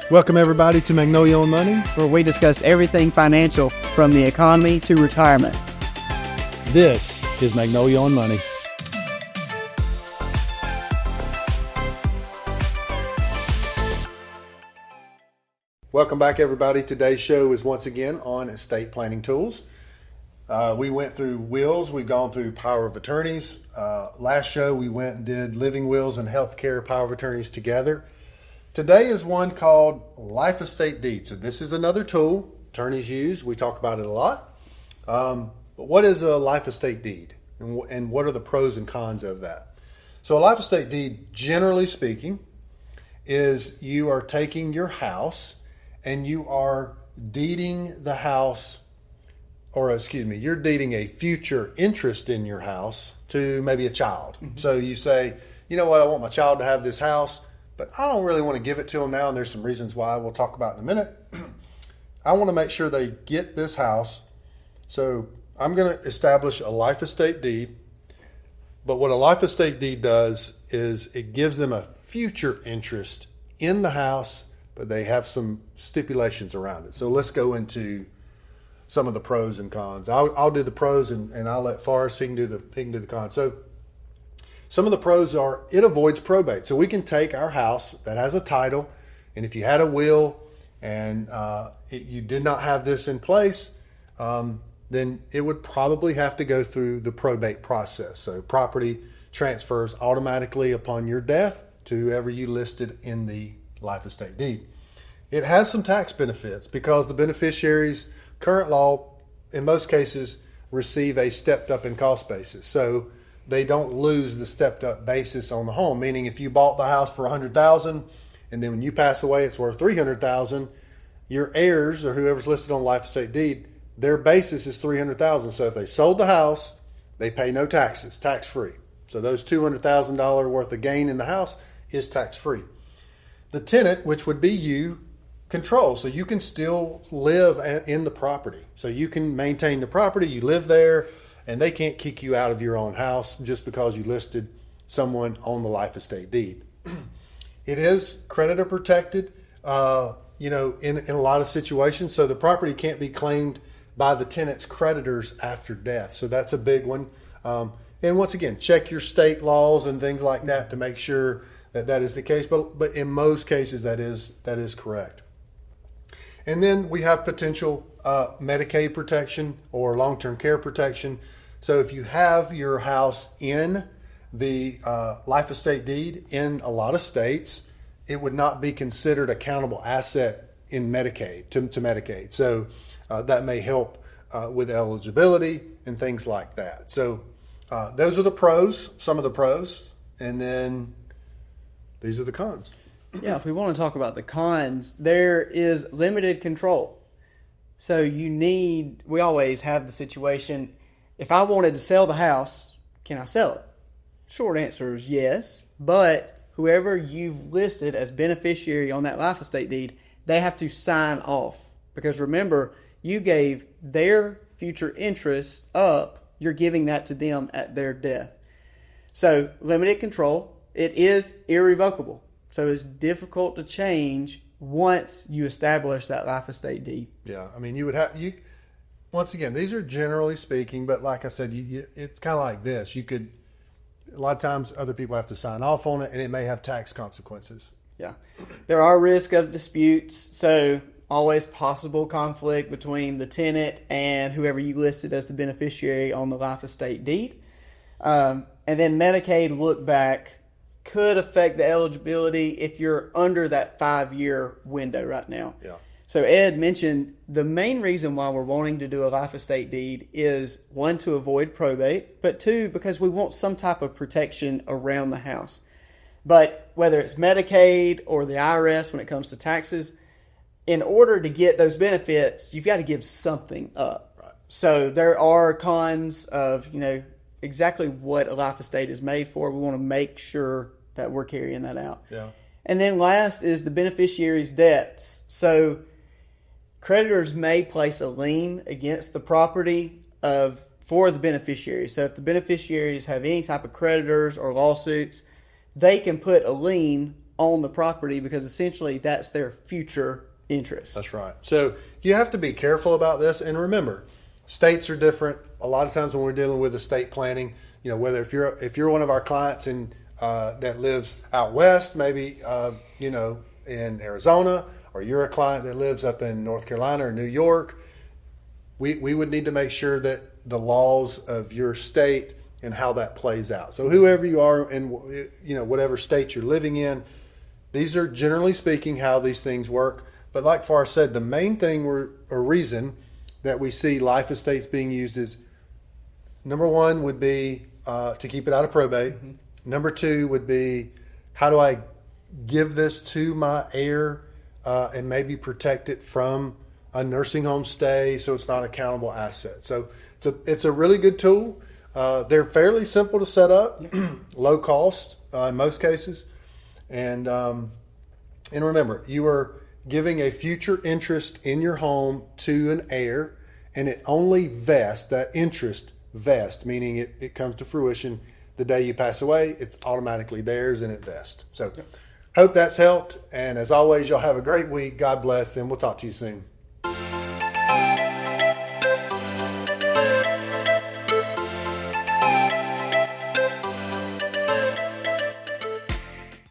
Welcome everybody to Magnolia Wealth Money, where we discuss everything financial from the economy to retirement. This is Magnolia Wealth Money. Welcome back everybody. Today's show is once again on estate planning tools. We went through wills, we've gone through power of attorneys. Last show we went and did living wills and healthcare power of attorneys together. Today is one called life estate deed. So this is another tool attorneys use. We talk about it a lot. But what is a life estate deed? And what are the pros and cons of that? So a life estate deed, generally speaking, is you are taking your house and you are deeding the house, you're deeding a future interest in your house to maybe a child. Mm-hmm. So you say, you know what, I want my child to have this house, but I don't really want to give it to them now, and there's some reasons why we'll talk about in a minute. I want to make sure they get this house, so I'm going to establish a life estate deed. But what a life estate deed does is it gives them a future interest in the house, but they have some stipulations around it. So let's go into some of the pros and cons. I'll do the pros, and I'll let Forrest, he can do the cons. So some of the pros are it avoids probate. So we can take our house that has a title, and if you had a will and you did not have this in place, then it would probably have to go through the probate process. So property transfers automatically upon your death to whoever you listed in the life estate deed. It has some tax benefits because the beneficiaries, current law, in most cases, receive a stepped up in cost basis. So they don't lose the stepped up basis on the home, meaning if you bought the house for $100,000 and then when you pass away it's worth $300,000, your heirs or whoever's listed on life estate deed, their basis is $300,000. So if they sold the house, they pay no taxes, tax free. So those $200,000 worth of gain in the house is tax free. The tenant, which would be you, control. So you can still live in the property. So you can maintain the property, you live there, and they can't kick you out of your own house just because you listed someone on the life estate deed. It is creditor protected, in a lot of situations. So the property can't be claimed by the tenant's creditors after death. So that's a big one. And once again, check your state laws and things like that to make sure that is the case. But in most cases, that is correct. And then we have potential Medicaid protection or long-term care protection. So if you have your house in the life estate deed in a lot of states, it would not be considered a countable asset in Medicaid to Medicaid. So that may help with eligibility and things like that. So those are the pros, some of the pros, and then these are the cons. Yeah, if we want to talk about the cons, there is limited control. So we always have the situation, if I wanted to sell the house, can I sell it? Short answer is yes, but whoever you've listed as beneficiary on that life estate deed, they have to sign off. Because remember, you gave their future interest up, you're giving that to them at their death. So limited control, it is irrevocable. So it's difficult to change once you establish that life estate deed. Yeah, I mean, once again, these are generally speaking, but like I said, it's kind of like this. A lot of times other people have to sign off on it, and it may have tax consequences. Yeah, there are risks of disputes, so always possible conflict between the tenant and whoever you listed as the beneficiary on the life estate deed. And then Medicaid look back could affect the eligibility if you're under that 5-year window right now. Yeah. So Ed mentioned the main reason why we're wanting to do a life estate deed is, one, to avoid probate, but two, because we want some type of protection around the house. But whether it's Medicaid or the IRS when it comes to taxes, in order to get those benefits, you've got to give something up. Right. So there are cons of, exactly what a life estate is made for. We want to make sure that we're carrying that out. Yeah. And then last is the beneficiary's debts. So creditors may place a lien against the property for the beneficiary. So if the beneficiaries have any type of creditors or lawsuits, they can put a lien on the property because essentially that's their future interest. That's right. So you have to be careful about this. And remember, states are different. A lot of times when we're dealing with estate planning, whether if you're one of our clients that lives out west, maybe in Arizona, or you're a client that lives up in North Carolina or New York, we would need to make sure that the laws of your state and how that plays out. So whoever you are in whatever state you're living in, these are generally speaking how these things work. But like Forrest said, the main thing or reason that we see life estates being used is, number one would be to keep it out of probate. Mm-hmm. Number two would be, how do I give this to my heir and maybe protect it from a nursing home stay so it's not a countable asset. So it's a really good tool. They're fairly simple to set up, low cost in most cases. And remember, you are giving a future interest in your home to an heir, and it only vests, that interest vests, meaning it comes to fruition the day you pass away. It's automatically theirs and it vests. So hope that's helped. And as always, y'all have a great week. God bless, and we'll talk to you soon.